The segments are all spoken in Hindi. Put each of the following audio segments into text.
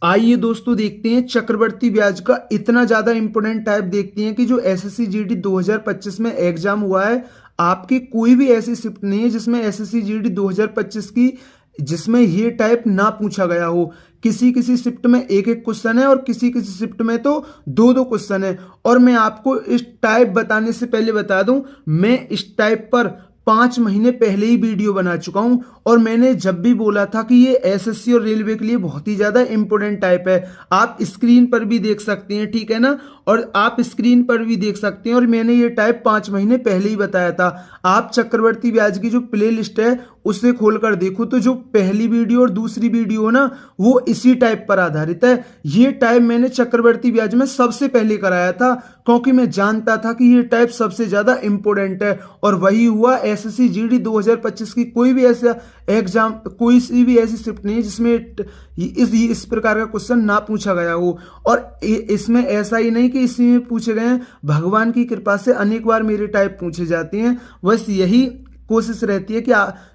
आइए दोस्तों देखते हैं चक्रवर्ती ब्याज का इतना ज़्यादा इंपॉर्टेंट टाइप देखते हैं कि जो एसएससी जीडी 2025 में एग्जाम हुआ है, आपकी कोई भी ऐसी शिफ्ट नहीं है जिसमें एसएससी जीडी 2025 की जिसमें ये टाइप ना पूछा गया हो। किसी किसी शिफ्ट में एक एक क्वेश्चन है और किसी किसी शिफ्ट में तो दो दो क्वेश्चन है। और मैं आपको इस टाइप बताने से पहले बता दूं, मैं इस टाइप पर 5 महीने पहले ही वीडियो बना चुका हूं और मैंने जब भी बोला था कि ये एसएससी और रेलवे के लिए बहुत ही ज्यादा इंपॉर्टेंट टाइप है। आप स्क्रीन पर भी देख सकते हैं, ठीक है ना, और आप स्क्रीन पर भी देख सकते हैं और मैंने ये टाइप 5 महीने पहले ही बताया था। आप चक्रवर्ती ब्याज की जो प्ले लिस्ट है उसे खोलकर देखो तो जो पहली वीडियो और दूसरी वीडियो ना वो इसी टाइप पर आधारित है। ये टाइप मैंने चक्रवर्ती ब्याज में सबसे पहले कराया था क्योंकि मैं जानता था कि ये टाइप सबसे ज्यादा इंपॉर्टेंट है और वही हुआ। एसएससी जीडी 2025 की कोई भी ऐसा एग्जाम, कोई सी भी ऐसी शिफ्ट नहीं है जिसमें इस प्रकार का क्वेश्चन ना पूछा गया हो। और इसमें ऐसा ही नहीं कि इसमें पूछे गए हैं, भगवान की कृपा से अनेक बार मेरे टाइप पूछे जाते हैं। बस यही कोशिश रहती है कि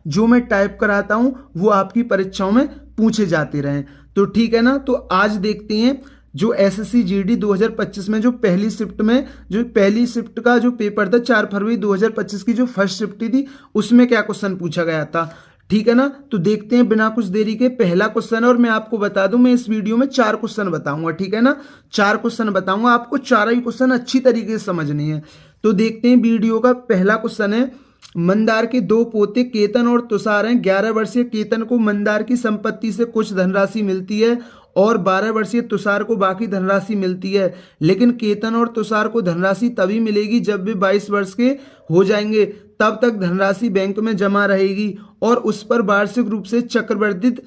जो मैं टाइप कराता हूं वो आपकी परीक्षाओं में पूछे जाते रहें। तो ठीक है ना, तो आज देखते हैं जो एसएससी जीडी 2025 में जो पहली शिफ्ट का जो पेपर था 4 फरवरी 2025 की जो फर्स्ट शिफ्ट थी उसमें क्या क्वेश्चन पूछा गया था। ठीक है ना, तो देखते हैं बिना कुछ देरी के। पहला क्वेश्चन है और मैं आपको बता दूं, मैं इस वीडियो में 4 क्वेश्चन बताऊंगा, ठीक है ना, 4 क्वेश्चन बताऊंगा, आपको 4 ही क्वेश्चन अच्छी तरीके से समझनी है। तो देखते हैं वीडियो का पहला क्वेश्चन है, मंदार के 2 पोते केतन और तुषार हैं। 11 वर्षीय केतन को मंदार की संपत्ति से कुछ धनराशि मिलती है और 12 वर्षीय तुषार को बाकी धनराशि मिलती है, लेकिन केतन और तुषार को धनराशि तभी मिलेगी जब वे 22 वर्ष के हो जाएंगे। तब तक धनराशि बैंक में जमा रहेगी और उस पर वार्षिक रूप से चक्रवर्धित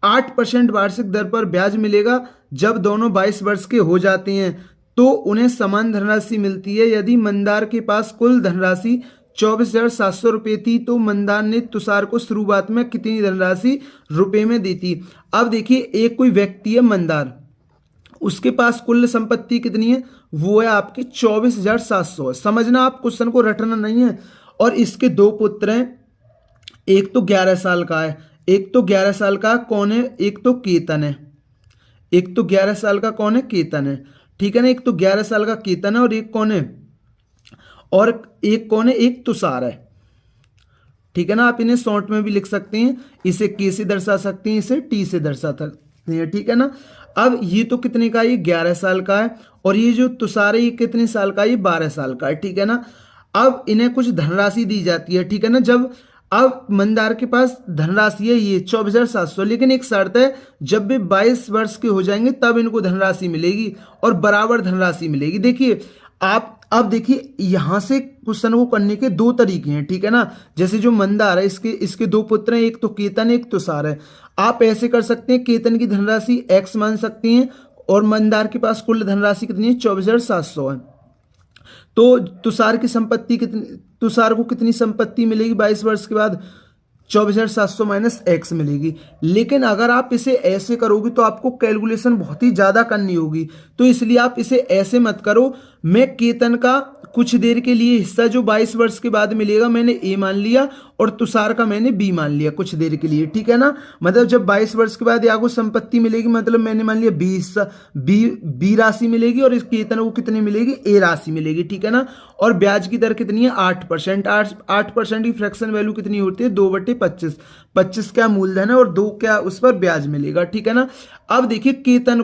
8% वार्षिक दर पर ब्याज मिलेगा। जब दोनों 22 वर्ष के हो जाते हैं तो उन्हें समान धनराशि मिलती है। यदि मंदार के पास कुल धनराशि 24,700 रुपये थी तो मंदार ने तुषार को शुरुआत में कितनी धनराशि रुपए में दी थी। अब देखिए, एक कोई व्यक्ति है मंदार, उसके पास कुल संपत्ति कितनी है, वो है आपकी 24,700। समझना, आप क्वेश्चन को रटना नहीं है। और इसके 2 पुत्र हैं, एक तो 11 साल का है, एक तो 11 साल का कौन है, एक तो केतन है। एक तो 11 साल का कौन है, केतन है, ठीक है ना, एक तो 11 साल का केतन है और एक कौन है, और एक कौन है, एक तुषार है। ठीक है ना, आप इन्हें शॉर्ट में भी लिख सकते हैं, इसे के से दर्शा सकते हैं, इसे टी से दर्शा सकते हैं, ठीक है ना। अब ये तो कितने का, ये 11 साल का है और ये जो तुषार है ये कितने साल का है, ये 12 साल का है, ठीक है ना। अब इन्हें कुछ धनराशि दी जाती है, ठीक है ना। जब अब मंदार के पास धनराशि है ये 24,700, लेकिन एक शर्त है, जब वे 22 वर्ष के हो जाएंगे तब इनको धनराशि मिलेगी और बराबर धनराशि मिलेगी। देखिए आप अब देखिए, यहां से क्वेश्चन को करने के 2 तरीके हैं, ठीक है ना। जैसे जो मंदार है इसके 2 पुत्र हैं, एक तो केतन एक तुषार है। आप ऐसे कर सकते हैं, केतन की धनराशि x मान सकते हैं और मंदार के पास कुल धनराशि कितनी है, 24,700 है। तो तुषार की संपत्ति कितनी, तुषार को कितनी संपत्ति मिलेगी 22 वर्ष के बाद, 24,700 माइनस x मिलेगी। लेकिन अगर आप इसे ऐसे करोगे तो आपको कैलकुलेशन बहुत ही ज्यादा करनी होगी, तो इसलिए आप इसे ऐसे मत करो। मैं केतन का कुछ देर के लिए हिस्सा जो 22 वर्ष के बाद मिलेगा मैंने ए मान लिया और तुषार का मैंने बी मान लिया कुछ देर के लिए, ठीक है ना। मतलब जब 22 वर्ष के बाद या को संपत्ति मिलेगी, मतलब मैंने मान लिया बी हिस्सा, बी राशि मिलेगी और इस केतन को कितनी मिलेगी, ए राशि मिलेगी, ठीक है ना। और ब्याज की दर कितनी है, 8%। 8% की फ्रैक्शन वैल्यू कितनी होती है, 2/25। 25 क्या मूलधन है और 2 क्या उस पर ब्याज मिलेगा, ठीक है ना। अब देखिए, केतन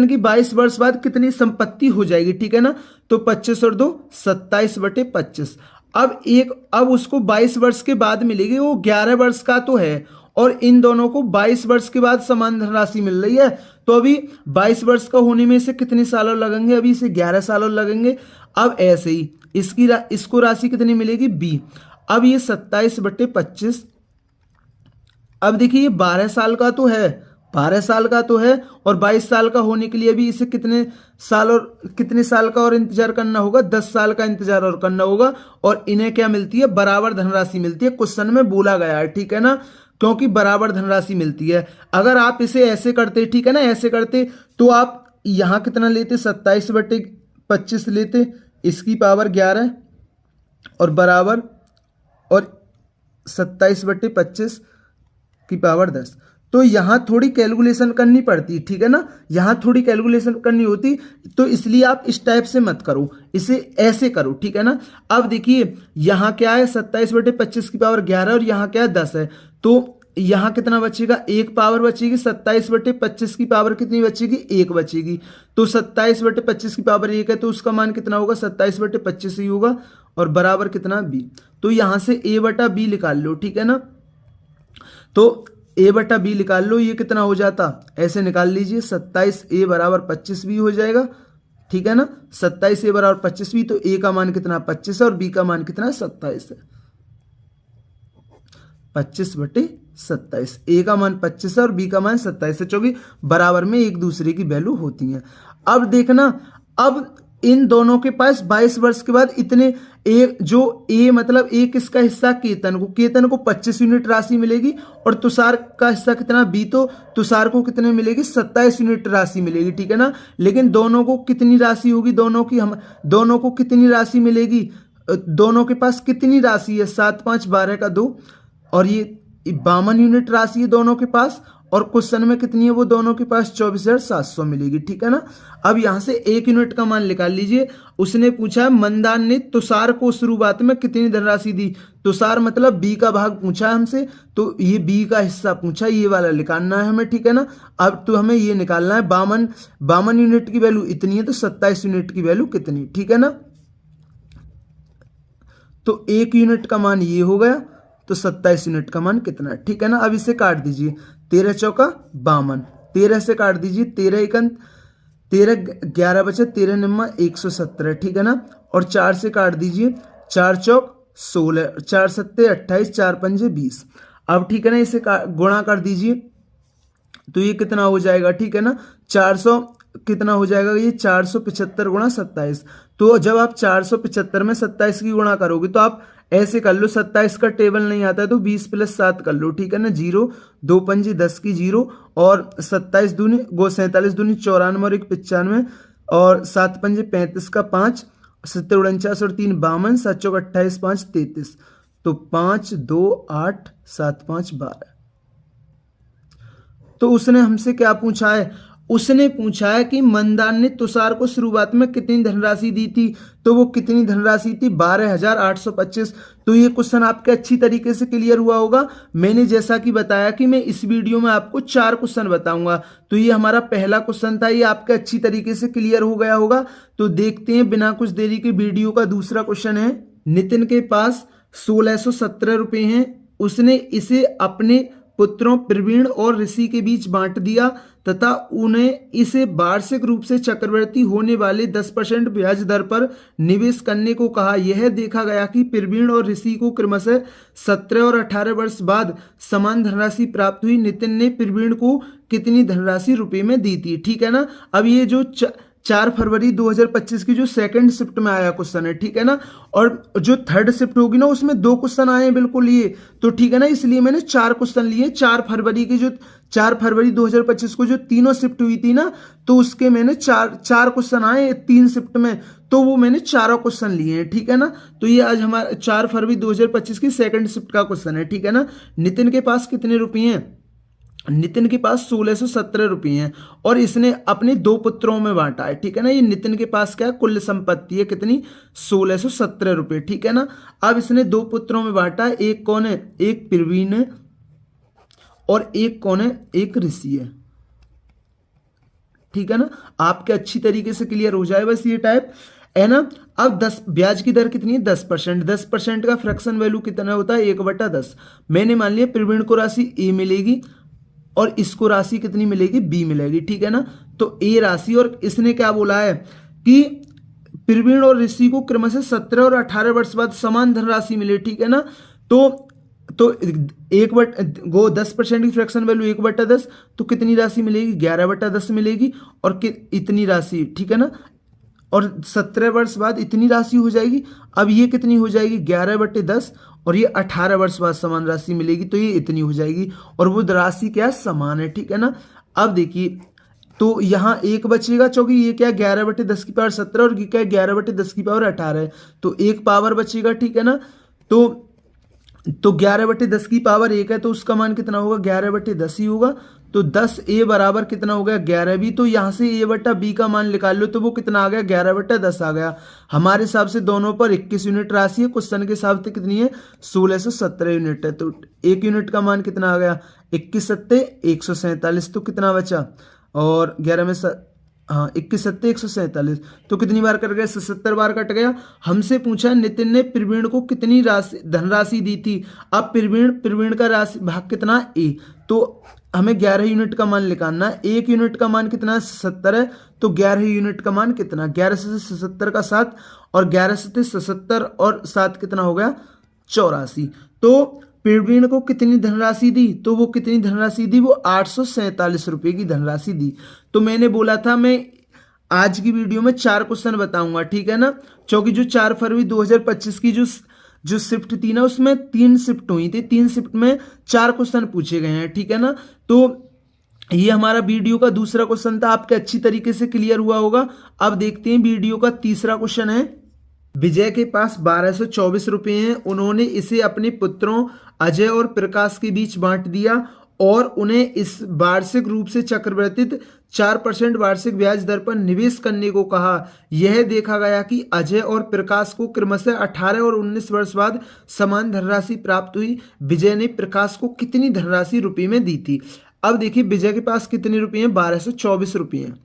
की 22 वर्ष बाद कितनी संपत्ति हो जाएगी, ठीक है ना। तो 25 और 2 27/25। अब उसको 22 वर्ष के बाद मिलेगी, वो 11 वर्ष का तो है और इन दोनों को 22 वर्ष के बाद समान धनराशि मिल रही है। तो अभी 22 वर्ष का होने में इसे कितने साल और लगेंगे, अभी इसे 11 साल और लगेंगे। अब ऐसे ही इसको राशि कितनी मिलेगी, बी। अब ये 27/25। अब देखिए, ये 12 साल का तो है, 12 साल का तो है और 22 साल का होने के लिए भी इसे कितने साल का और इंतजार करना होगा, 10 साल का इंतजार और करना होगा। और इन्हें क्या मिलती है, बराबर धनराशि मिलती है, क्वेश्चन में बोला गया है, ठीक है ना, क्योंकि बराबर धनराशि मिलती है। अगर आप इसे ऐसे करते, ठीक है ना, ऐसे करते तो आप यहां कितना लेते, 27/25 लेते, इसकी पावर 11 और बराबर और 27/25 की पावर 10। तो यहाँ थोड़ी कैलकुलेशन करनी पड़ती, ठीक है ना, यहाँ थोड़ी कैलकुलेशन करनी होती, तो इसलिए आप इस टाइप से मत करो, इसे ऐसे करो, ठीक है ना। अब देखिए यहाँ क्या है 27/25 की पावर 11 और यहाँ क्या है 10 है, तो यहाँ कितना बचेगा, एक पावर बचेगी। 27/25 की पावर कितनी बचेगी, एक बचेगी। तो 27/25 की पावर एक है, तो उसका मान कितना होगा, 27/25 ही होगा, और बराबर कितना, बी। तो यहाँ से a बटा बी निकाल लो, ठीक है ना। तो a बटा बी निकाल लो, ये कितना हो जाता, ऐसे निकाल लीजिए, 27a बराबर 25b हो जाएगा, ठीक है ना। 27a बराबर 25b, तो a का मान कितना 25 है और b का मान कितना 27 है। 25/27, a का मान 25 है और b का मान 27 है, क्योंकि बराबर में एक दूसरे की वैल्यू होती है। अब देखना, अब इन दोनों के पास 22 वर्ष के बाद इतने जो ए मतलब ए किसका हिस्सा, केतन को 25 यूनिट राशि मिलेगी, और तुषार का हिस्सा कितना, बी, तो तुषार को कितने मिलेगी, 27 यूनिट राशि मिलेगी, ठीक है ना। लेकिन दोनों को कितनी राशि होगी, दोनों को कितनी राशि मिलेगी, दोनों के पास कितनी राशि है, 7 5 12 का 2, और ये 52 यूनिट राशि है दोनों के पास, और क्वेश्चन में कितनी है, वो दोनों के पास 24,700 मिलेगी, ठीक है ना। अब यहां से 1 यूनिट का मान निकाल लीजिए। उसने पूछा मंदान ने तुषार को शुरुआत में कितनी धनराशि दी, तुषार मतलब बी का भाग पूछा है हमसे, तो ये बी का हिस्सा पूछा, ये वाला निकालना है हमें, ठीक है ना। अब तो हमें ये निकालना है 52 यूनिट की वैल्यू इतनी है, तो 27 यूनिट की वैल्यू कितनी, ठीक है ना। तो 1 यूनिट का मान ये हो गया, तो 27 यूनिट का मान कितना है, ठीक है ना। अब इसे काट दीजिए, 13 चौका 52, 13 से काट दीजिए, 13 एकन 13 11 बचे, 13 निम्मा 117, ठीक है ना। और 4 से काट दीजिए, 4 चौक 16, 4 सत्ते 28, 4 पंजे 20। अब ठीक है ना, इसे गुणा कर दीजिए, तो ये कितना हो जाएगा, ठीक है ना, 400 कितना हो जाएगा, ये 475 गुणा 27। तो जब आप 475 में 27 की गुणा करोगे, तो आप ऐसे कर लो, 27 का टेबल नहीं आता है तो 20 + 7 कर लो, ठीक है ना। 0 2 पंजे 10 की 0, और 27 दूनी 47 दूनी 94 और 1 95, और 7 पंजे 35 का 5, 7 49 और 3 52, 7 चौक 28 5 33, तो 5 2 8 7 5 12। तो उसने हमसे क्या पूछा है, उसने पूछा है कि मंदान ने तुषार को शुरुआत में कितनी धनराशि दी थी, तो वो कितनी धनराशि थी, 12,825। तो ये क्वेश्चन आपके अच्छी तरीके से क्लियर हुआ होगा। मैंने जैसा कि बताया कि मैं इस वीडियो में आपको 4 क्वेश्चन बताऊंगा, तो ये हमारा पहला क्वेश्चन था, ये आपके अच्छी तरीके से क्लियर हो गया होगा। तो देखते हैं बिना कुछ देरी के वीडियो का दूसरा क्वेश्चन है। नितिन के पास 1617 रुपए हैं, उसने इसे अपने पुत्रों प्रवीण और ऋषि के बीच बांट दिया तथा उन्हें इसे वार्षिक रूप से चक्रवृद्धि होने वाले 10% ब्याज दर पर निवेश करने को कहा। यह देखा गया कि प्रवीण और ऋषि को क्रमशः 17 और 18 वर्ष बाद समान धनराशि प्राप्त हुई। नितिन ने प्रवीण को कितनी धनराशि रुपए में दी थी, ठीक है ना। अब ये जो 4 फरवरी 2025 की जो सेकंड शिफ्ट में आया क्वेश्चन है, ठीक है ना, और जो थर्ड शिफ्ट होगी ना उसमें 2 क्वेश्चन आए हैं बिल्कुल ये, तो ठीक है ना, इसलिए मैंने 4 क्वेश्चन लिए। 4 फरवरी की जो 4 फरवरी 2025 को जो तीनों शिफ्ट हुई थी ना, तो उसके मैंने 4 क्वेश्चन आए 3 शिफ्ट में, तो वो मैंने चारों क्वेश्चन लिए हैं, ठीक है ना। तो ये आज हमारा 4 फरवरी 2025 की सेकंड शिफ्ट का क्वेश्चन है, ठीक है ना। नितिन के पास कितने रुपये हैं, नितिन के पास 1617 रुपये हैं, और इसने अपने 2 पुत्रों में बांटा है, ठीक है ना। ये नितिन के पास क्या कुल संपत्ति है, कितनी, 1617 रुपये, ठीक है ना। अब इसने 2 पुत्रों में बांटा है, एक कौन है, एक प्रवीण है, और एक कौन है, एक ऋषि है, ठीक है ना। आपके अच्छी तरीके से क्लियर हो जाए बस ये टाइप है ना। अब 10 ब्याज की दर कितनी है, 10%। 10% का फ्रैक्शन वैल्यू कितना होता है, 1/10। मैंने मान लिया प्रवीण को राशि ए मिलेगी और इसको राशि कितनी मिलेगी, बी मिलेगी, ठीक है ना। तो ए राशि, और इसने क्या बोला है कि प्रवीण और ऋषि को क्रमशः 17 और 18 वर्ष बाद समान धनराशि मिले, ठीक है ना। तो 10% की फ्रैक्शन वैल्यू 1/10, तो कितनी राशि मिलेगी, 11/10 मिलेगी, और इतनी राशि, ठीक है ना। और 17 वर्ष बाद इतनी राशि हो जाएगी। अब ये कितनी हो जाएगी, 11/10, और ये 18 वर्ष बाद समान राशि मिलेगी, तो ये इतनी हो जाएगी, और वो राशि क्या समान है, ठीक है ना। अब देखिए, तो यहाँ 1 बचेगा, क्योंकि ये क्या 11/10 की पावर 17 और ये क्या 11/10 की पावर 18 है, तो 1 पावर बचेगा, ठीक है ना। तो तो 11/10 की पावर 1 है तो उसका मान कितना होगा, 11/10 ही होगा। तो 10a बराबर कितना हो गया, 11 भी। तो यहाँ से a बट्टा b का मान निकाल लो तो वो कितना आ गया, 11/10 आ गया। हमारे हिसाब से दोनों पर 21 यूनिट राशि है, क्वेश्चन के हिसाब से कितनी है, 1617 यूनिट है। तो एक यूनिट का मान कितना आ गया, 21 सत्ते 147। तो कितना बचा, और 11 में 21 सत्ते 147, तो कितनी बार कट गया, 77 बार कट गया। हमसे पूछा नितिन ने प्रवीण को कितनी राशि धनराशि दी थी। अब प्रवीण का राशि भाग कितना, ए। तो हमें 11 यूनिट का मान निकालना है। एक यूनिट का मान कितना है, 77 है। तो 11 यूनिट का मान कितना, 11 से 77 का 7, और 11 से 77 और 7 कितना हो गया, 84। तो प्रवीण को कितनी धनराशि दी, तो वो कितनी धनराशि दी, वो 847 रुपये की धनराशि दी। तो मैंने बोला था मैं आज की वीडियो में 4 क्वेश्चन बताऊंगा, ठीक है ना, क्योंकि जो 4 फरवरी 2025 की जो शिफ्ट थी ना, उसमें 3 शिफ्ट हुई थी, 3 शिफ्ट में 4 क्वेश्चन पूछे गए हैं, ठीक है ना। तो ये हमारा वीडियो का दूसरा क्वेश्चन था, आपके अच्छी तरीके से क्लियर हुआ होगा। अब देखते हैं वीडियो का तीसरा क्वेश्चन है। विजय के पास 1224 रुपये हैं, उन्होंने इसे अपने पुत्रों अजय और प्रकाश के बीच बांट दिया और उन्हें इस वार्षिक रूप से चक्रवृद्धित 4% वार्षिक ब्याज दर पर निवेश करने को कहा। यह देखा गया कि अजय और प्रकाश को क्रमशः 18 और 19 वर्ष बाद समान धनराशि प्राप्त हुई। विजय ने प्रकाश को कितनी धनराशि रुपये में दी थी। अब देखिए विजय के पास कितने रुपये हैं, 1224 रुपये हैं।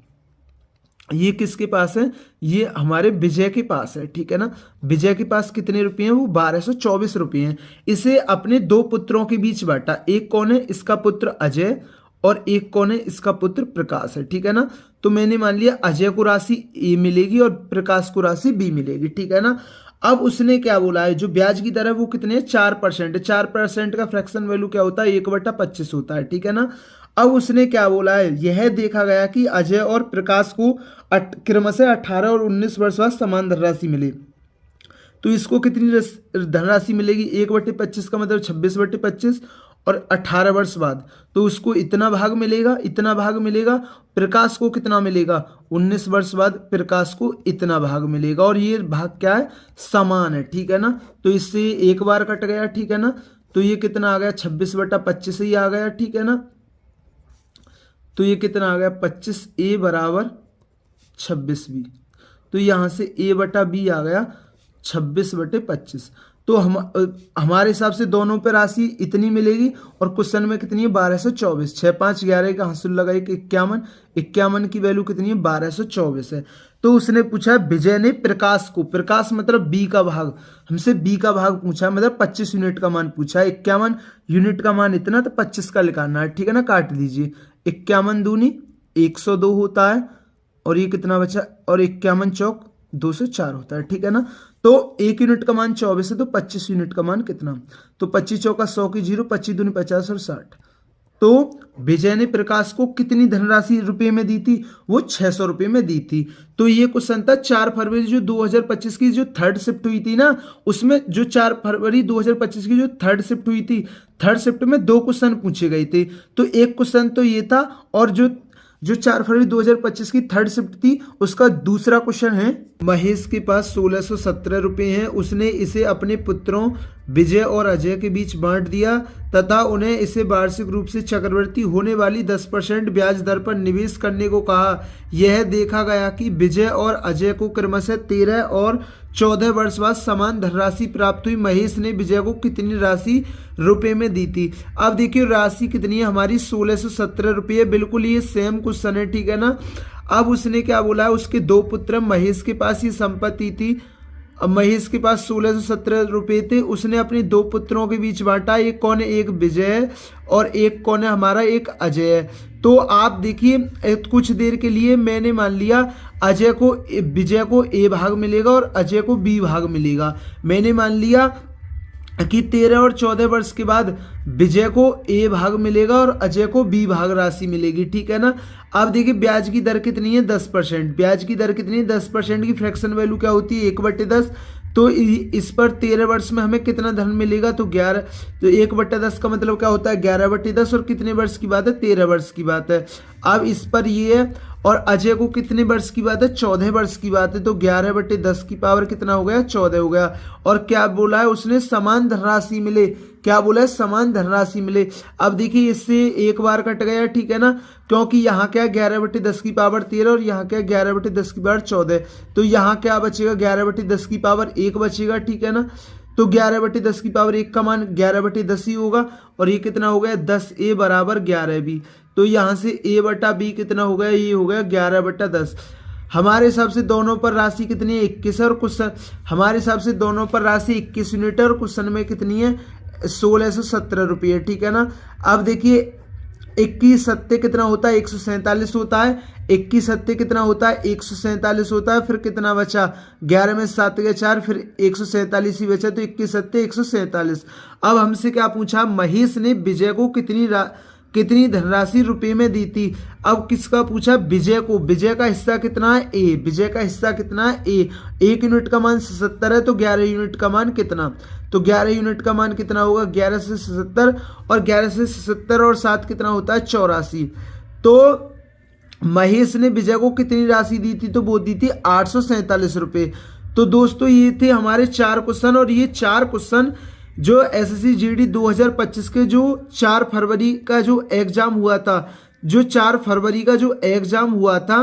ये किसके पास है, ये हमारे विजय के पास है, ठीक है ना। विजय के पास कितने रुपये हैं, वो 1224 रुपये हैं। इसे अपने 2 पुत्रों के बीच बांटा, एक कौन है, इसका पुत्र अजय, और एक कौन है, इसका पुत्र प्रकाश है, ठीक है ना। तो मैंने मान लिया अजय को राशि ए मिलेगी और प्रकाश को राशि बी मिलेगी, ठीक है ना। अब उसने क्या बोला है, जो ब्याज की दर है वो कितने है, 4%। 4% का फ्रैक्शन वैल्यू क्या होता है, 1/25 होता है, ठीक है ना। अब उसने क्या बोला है, यह देखा गया कि अजय और प्रकाश को क्रमशः 18 और 19 वर्ष बाद समान धनराशि मिली। तो इसको कितनी धनराशि मिलेगी, 1/25 का मतलब 26/25, और 18 वर्ष बाद तो उसको इतना भाग मिलेगा, इतना भाग मिलेगा। प्रकाश को कितना मिलेगा, 19 वर्ष बाद प्रकाश को इतना भाग मिलेगा, और ये भाग क्या है, समान है, ठीक है ना। तो इससे एक बार कट गया, ठीक है ना। तो ये कितना आ गया, 26/25 ही आ गया, ठीक है ना। तो ये कितना आ गया, 25a बराबर 26b। तो यहाँ से a बटा b आ गया 26/25। तो हमारे हिसाब से दोनों पे राशि इतनी मिलेगी, और क्वेश्चन में कितनी है, 1224। 6 5 11 का हासिल लगाई कि 51 की वैल्यू कितनी है, 1224 है। तो उसने पूछा विजय ने प्रकाश को, प्रकाश मतलब बी का भाग, हमसे बी का भाग पूछा, मतलब 25 यूनिट का मान पूछा है। 51 यूनिट का मान इतना, तो 25 का निकालना है, ठीक है ना। काट दीजिए, 51 दूनी 102 होता है, और ये कितना बचा, और 51 चौक 204 होता है, ठीक है ना। तो 1 यूनिट का मान 24 है, तो 25 यूनिट का मान कितना, तो 25 चौका 100 की 0, 25 दूनी 50 और 60। तो विजय ने प्रकाश को कितनी धनराशि रुपये में दी थी, वो 600 रुपये में दी थी। तो ये क्वेश्चन था 4 फरवरी जो 2025 की जो थर्ड शिफ्ट हुई थी ना, उसमें जो 4 फरवरी 2025 की जो थर्ड शिफ्ट हुई थी, थर्ड शिफ्ट में 2 क्वेश्चन पूछे गए थे। तो एक क्वेश्चन तो ये था, और जो 4 फरवरी 2025 की थर्ड शिफ्ट थी उसका दूसरा क्वेश्चन है। महेश के पास 1617 रुपये हैं, उसने इसे अपने पुत्रों विजय और अजय के बीच बांट दिया तथा उन्हें इसे वार्षिक रूप से चक्रवृद्धि होने वाली 10% ब्याज दर पर निवेश करने को कहा। यह देखा गया कि विजय और अजय को क्रमशः 13 और 14 वर्ष बाद समान धनराशि प्राप्त हुई। महेश ने विजय को कितनी राशि रुपए में दी थी। अब देखिए राशि कितनी है हमारी, 1617 रुपये। बिल्कुल ये सेम क्वेश्चन है, ठीक है ना। अब उसने क्या बोला है, उसके 2 पुत्र, महेश के पास ये संपत्ति थी, महेश के पास 1617 रुपये थे, उसने अपने 2 पुत्रों के बीच बांटा। एक कौन है, एक विजय है, और एक कौन है हमारा, एक अजय है। तो आप देखिए कुछ देर के लिए मैंने मान लिया विजय को ए भाग मिलेगा और अजय को बी भाग मिलेगा। मैंने मान लिया कि 13 और 14 वर्ष के बाद विजय को ए भाग मिलेगा और अजय को बी भाग राशि मिलेगी, ठीक है ना। अब देखिए ब्याज की दर कितनी है, 10%। ब्याज की दर कितनी है, 10% की फ्रैक्शन वैल्यू क्या होती है, 1/10। तो इस पर 13 वर्ष में हमें कितना धन मिलेगा, तो 11। तो 1/10 का मतलब क्या होता है, 11/10, और कितने वर्ष की बात है, 13 वर्ष की बात है। अब इस पर ये है, और अजय को कितने वर्ष की बात है, 14 वर्ष की बात है। तो 11/10 की पावर कितना हो गया, 14 हो गया। और क्या बोला है उसने, समान धनराशि मिले, क्या बोला है, समान धनराशि मिले। अब देखिए इससे एक बार कट गया, ठीक है ना, क्योंकि यहाँ क्या 11/10⁻13 और यहाँ क्या 11/10⁻14, तो यहाँ क्या बचेगा 11/10⁻1 बचेगा, ठीक है ना। तो 11/10⁻1 का मान 11/10 ही होगा, और ये कितना हो गया 10a बराबर 11b। तो यहाँ से a/b कितना हो गया, ये हो गया 11/10। हमारे हिसाब से दोनों पर राशि कितनी है 21 है, और क्वेश्चन हमारे हिसाब से दोनों पर राशि 21 यूनिट है, और क्वेश्चन में कितनी है 1617 रुपये, ठीक है ना। अब देखिए 21 सत्ते कितना होता है 147 होता है, 21 सत्ते कितना होता है 147 होता है, फिर कितना बचा 11 में 7 गए 4, फिर 147 ही बचा, तो 21 सत्ते 147। अब हमसे क्या पूछा, महेश ने विजय को कितनी धनराशि रुपए में दी थी। अब किसका पूछा, विजय को। विजय का हिस्सा कितना है ए, विजय का हिस्सा कितना है ए। 1 यूनिट का मान 77 है, तो 11 यूनिट का मान कितना, तो 11 यूनिट का मान कितना होगा 11 से 77, और 11 से 77 और 7 कितना होता है 84। तो महेश ने विजय को कितनी राशि दी थी, तो वो दी थी 847 रुपये। तो दोस्तों ये थे हमारे 4 क्वेश्चन, और ये 4 क्वेश्चन जो एसएससी जीडी 2025 के जो 4 फरवरी का जो एग्जाम हुआ था, जो 4 फरवरी का जो एग्जाम हुआ था,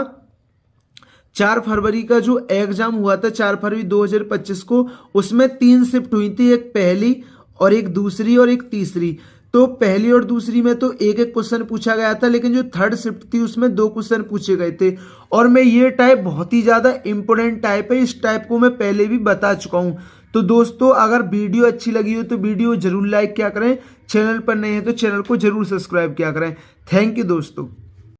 4 फरवरी का जो एग्जाम हुआ था 4 फरवरी 2025 को, उसमें 3 शिफ्ट हुई थी, एक पहली और एक दूसरी और एक तीसरी। तो पहली और दूसरी में तो एक एक क्वेश्चन पूछा गया था, लेकिन जो थर्ड शिफ्ट थी उसमें 2 क्वेश्चन पूछे गए थे। और मैं ये टाइप बहुत ही ज़्यादा इंपॉर्टेंट टाइप है, इस टाइप को मैं पहले भी बता चुका हूँ। तो दोस्तों अगर वीडियो अच्छी लगी हो तो वीडियो जरूर लाइक किया करें, चैनल पर नए हैं तो चैनल को जरूर सब्सक्राइब किया करें। थैंक यू दोस्तों।